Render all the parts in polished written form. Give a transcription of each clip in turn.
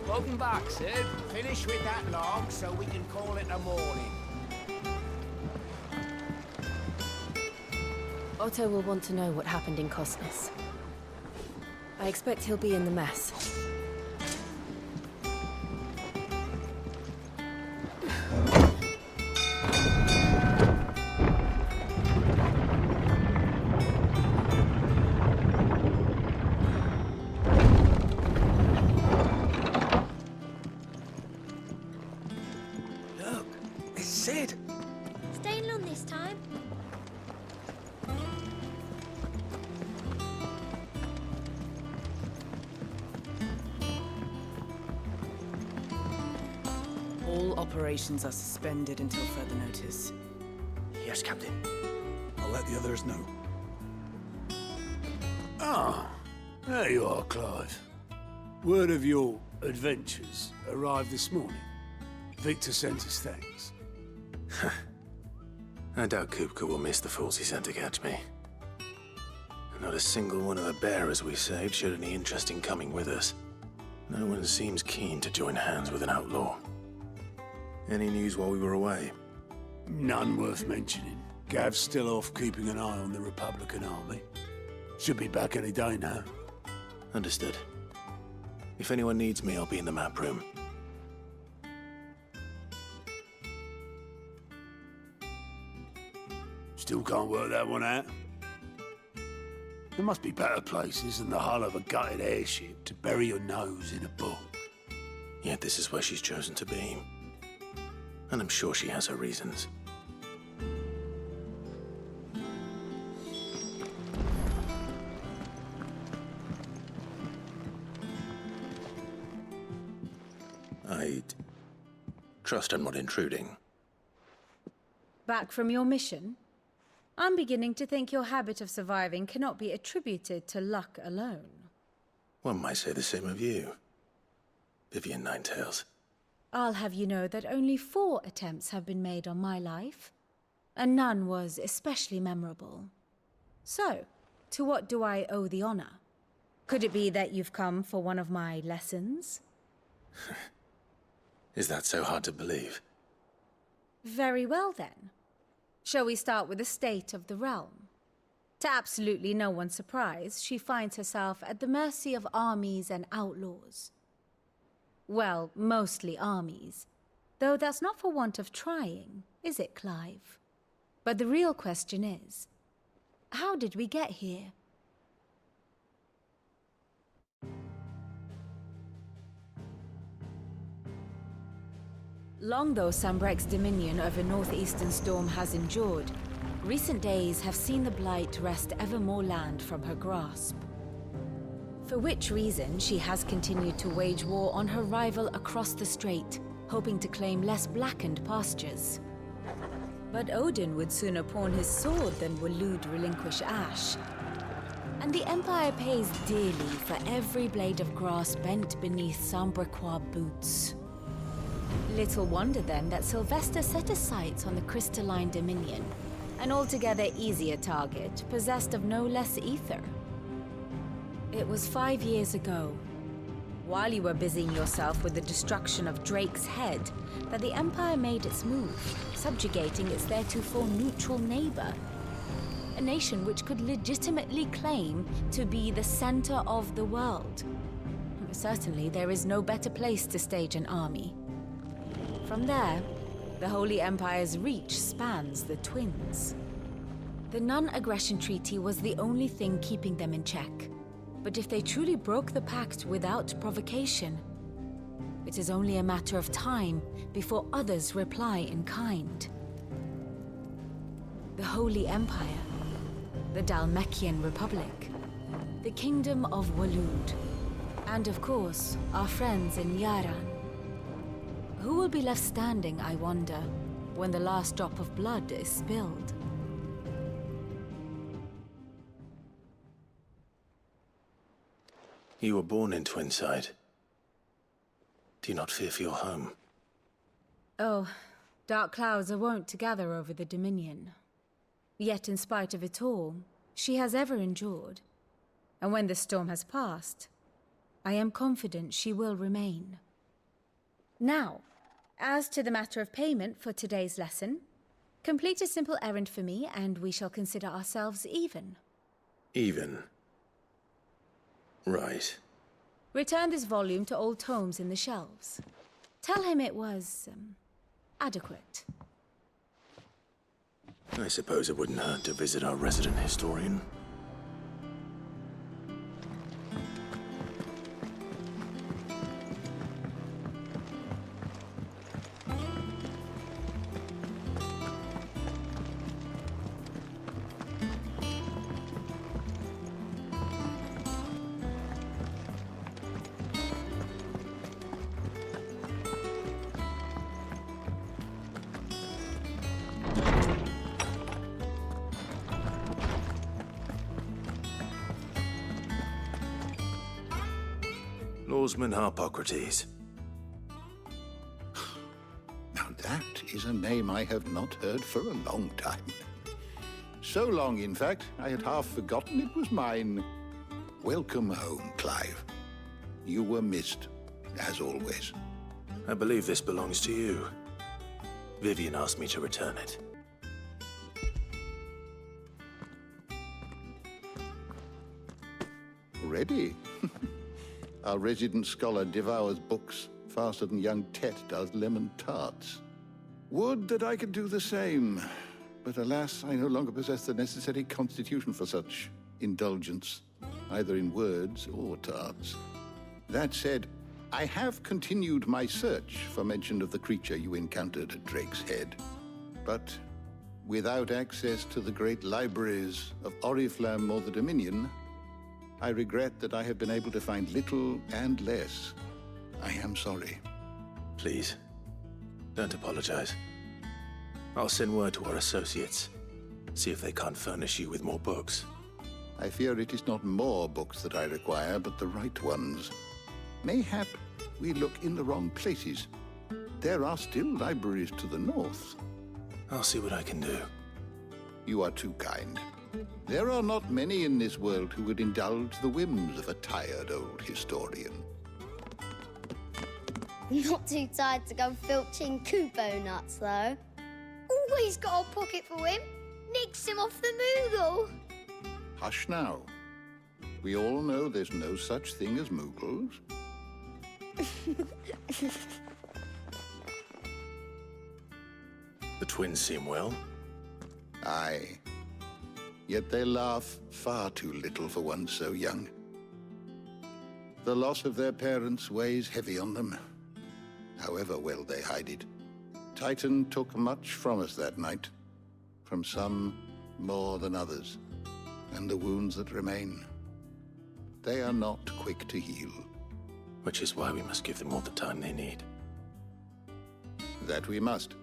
Welcome back, Sid. Finish with that log so we can call it a morning. Otto will want to know what happened in Cosnes. I expect he'll be in the mess. Look, it's Sid. Staying long this time? All operations are suspended until further notice. Yes, Captain. I'll let the others know. Ah, there you are, Clive. Word of your adventures arrived this morning. Victor sent his thanks. I doubt Kupka will miss the fools he sent to catch me. Not a single one of the bearers we saved showed any interest in coming with us. No one seems keen to join hands with an outlaw. Any news while we were away? None worth mentioning. Gav's still off keeping an eye on the Republican army. Should be back any day now. Understood. If anyone needs me, I'll be in the map room. Still can't work that one out. There must be better places than the hull of a gutted airship to bury your nose in a book. Yet this is where she's chosen to be. And I'm sure she has her reasons. I'd trust I'm not intruding. Back from your mission? I'm beginning to think your habit of surviving cannot be attributed to luck alone. One might say the same of you, Vivian Ninetails. I'll have you know that only 4 attempts have been made on my life, and none was especially memorable. So, to what do I owe the honor? Could it be that you've come for one of my lessons? Is that so hard to believe? Very well then. Shall we start with the state of the realm? To absolutely no one's surprise, she finds herself at the mercy of armies and outlaws. Well, mostly armies. Though that's not for want of trying, is it, Clive? But the real question is, how did we get here? Long though Sambrek's dominion over northeastern Storm has endured, recent days have seen the Blight wrest ever more land from her grasp. For which reason she has continued to wage war on her rival across the strait, hoping to claim less blackened pastures. But Odin would sooner pawn his sword than Waloed relinquish Ash. And the Empire pays dearly for every blade of grass bent beneath Sambrequois boots. Little wonder then that Sylvester set his sights on the crystalline dominion, an altogether easier target, possessed of no less ether. It was 5 years ago, while you were busying yourself with the destruction of Drake's head, that the Empire made its move, subjugating its theretofore neutral neighbor. A nation which could legitimately claim to be the center of the world. Certainly, there is no better place to stage an army. From there, the Holy Empire's reach spans the Twins. The non-aggression treaty was the only thing keeping them in check. But if they truly broke the pact without provocation, it is only a matter of time before others reply in kind. The Holy Empire, the Dhalmekian Republic, the Kingdom of Waloed, and of course, our friends in Yaran. Who will be left standing, I wonder, when the last drop of blood is spilled? You were born in Twinside. Do you not fear for your home? Oh, dark clouds are wont to gather over the Dominion. Yet in spite of it all, she has ever endured. And when the storm has passed, I am confident she will remain. Now, as to the matter of payment for today's lesson, complete a simple errand for me and we shall consider ourselves even. Even? Right. Return this volume to old tomes in the shelves. Tell him it was, adequate. I suppose it wouldn't hurt to visit our resident historian. Lawsman Harpocrates. Now that is a name I have not heard for a long time. So long, in fact, I had half forgotten it was mine. Welcome home, Clive. You were missed, as always. I believe this belongs to you. Vivian asked me to return it. Ready? Our resident scholar devours books faster than young Tet does lemon tarts. Would that I could do the same, but alas, I no longer possess the necessary constitution for such indulgence, either in words or tarts. That said, I have continued my search for mention of the creature you encountered at Drake's Head, but without access to the great libraries of Oriflamme or the Dominion, I regret that I have been able to find little and less. I am sorry. Please, don't apologize. I'll send word to our associates. See if they can't furnish you with more books. I fear it is not more books that I require, but the right ones. Mayhap we look in the wrong places. There are still libraries to the north. I'll see what I can do. You are too kind. There are not many in this world who would indulge the whims of a tired old historian. Not too tired to go filching Kupo nuts, though. Always got a pocket for him. Nicks him off the Moogle. Hush now. We all know there's no such thing as Moogles. The twins seem well. Aye. Yet they laugh far too little for one so young. The loss of their parents weighs heavy on them, however well they hide it. Titan took much from us that night, from some more than others, and the wounds that remain, they are not quick to heal. Which is why we must give them all the time they need. That we must.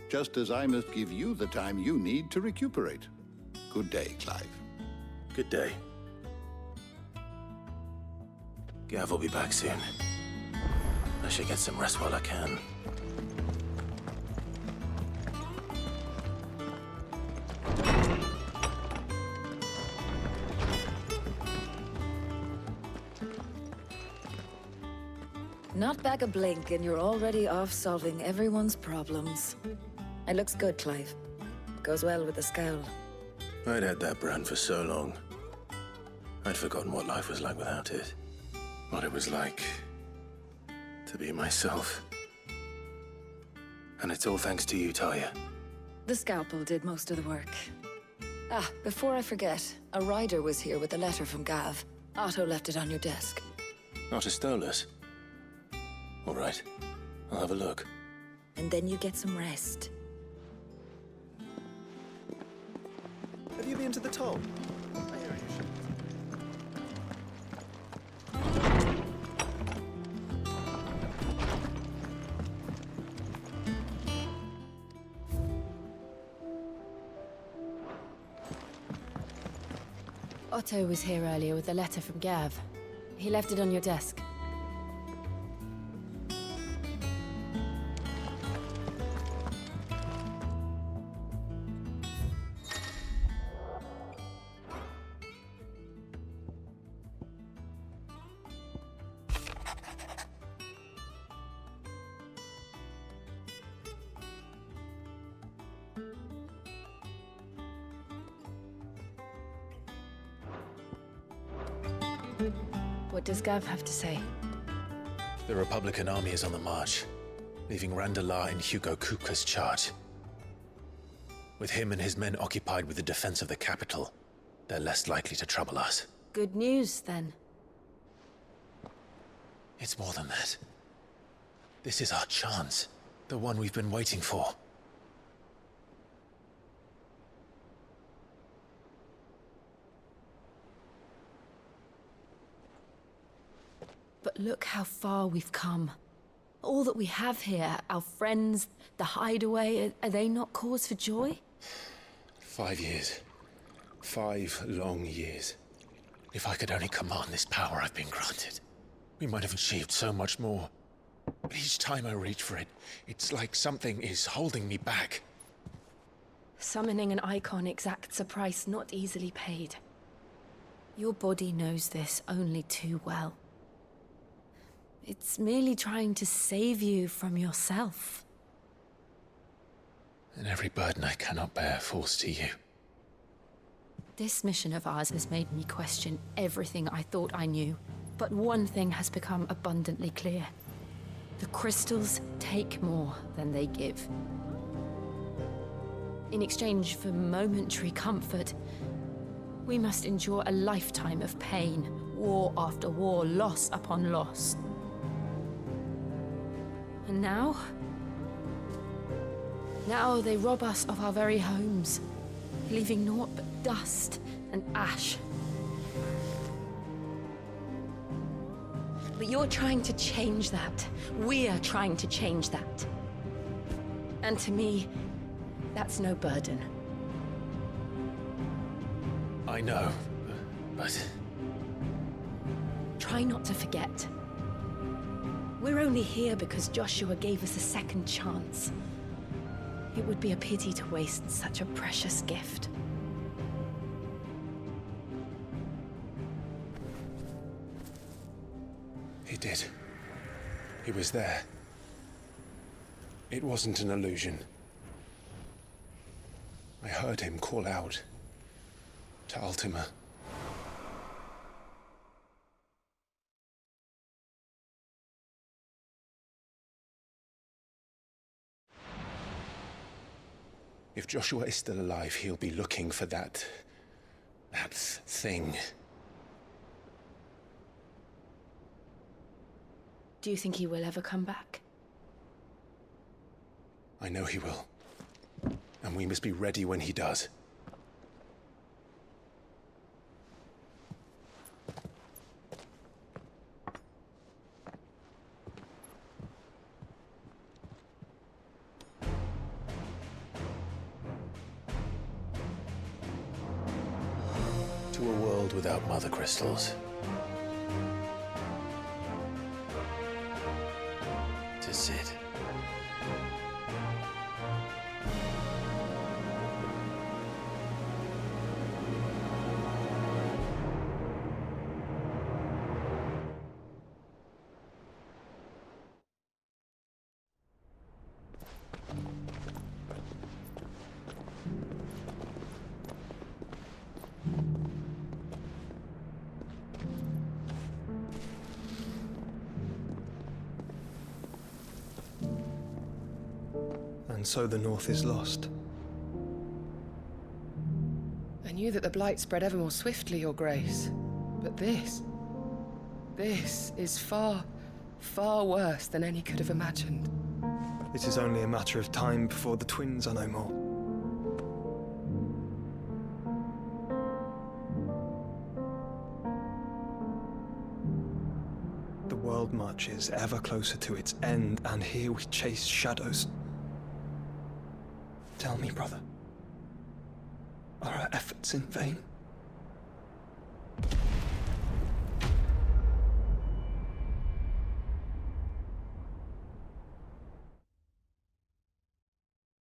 Just as I must give you the time you need to recuperate. Good day, Clive. Good day. Gav will be back soon. I should get some rest while I can. Not back a blink and you're already off solving everyone's problems. It looks good, Clive. Goes well with the scowl. I'd had that brand for so long. I'd forgotten what life was like without it. What it was like to be myself. And it's all thanks to you, Talia. The scalpel did most of the work. Ah, before I forget, a rider was here with a letter from Gav. Otto left it on your desk. Not a Stolas. All right, I'll have a look. And then you get some rest. Have you been to the toll? I hear you should. Otto was here earlier with a letter from Gav. He left it on your desk. What does Gav have to say? The Republican army is on the march, leaving Randalar in Hugo Kupka's charge. With him and his men occupied with the defense of the capital, they're less likely to trouble us. Good news, then. It's more than that. This is our chance, the one we've been waiting for. But look how far we've come. All that we have here, our friends, the hideaway, are they not cause for joy? 5 years. 5 long years. If I could only command this power I've been granted, we might have achieved so much more. But each time I reach for it, it's like something is holding me back. Summoning an icon exacts a price not easily paid. Your body knows this only too well. It's merely trying to save you from yourself. And every burden I cannot bear falls to you. This mission of ours has made me question everything I thought I knew. But one thing has become abundantly clear. The crystals take more than they give. In exchange for momentary comfort, we must endure a lifetime of pain, war after war, loss upon loss. And now? Now they rob us of our very homes, leaving naught but dust and ash. But you're trying to change that. We're trying to change that. And to me, that's no burden. I know, but... Try not to forget. We're only here because Joshua gave us a second chance. It would be a pity to waste such a precious gift. He did. He was there. It wasn't an illusion. I heard him call out to Ultima. If Joshua is still alive, he'll be looking for that thing. Do you think he will ever come back? I know he will. And we must be ready when he does. To a world without mother crystals. To Sid. And so the North is lost. I knew that the Blight spread ever more swiftly, Your Grace. But this is far, far worse than any could have imagined. It is only a matter of time before the twins are no more. The world marches ever closer to its end, and here we chase shadows. Tell me, brother, are our efforts in vain?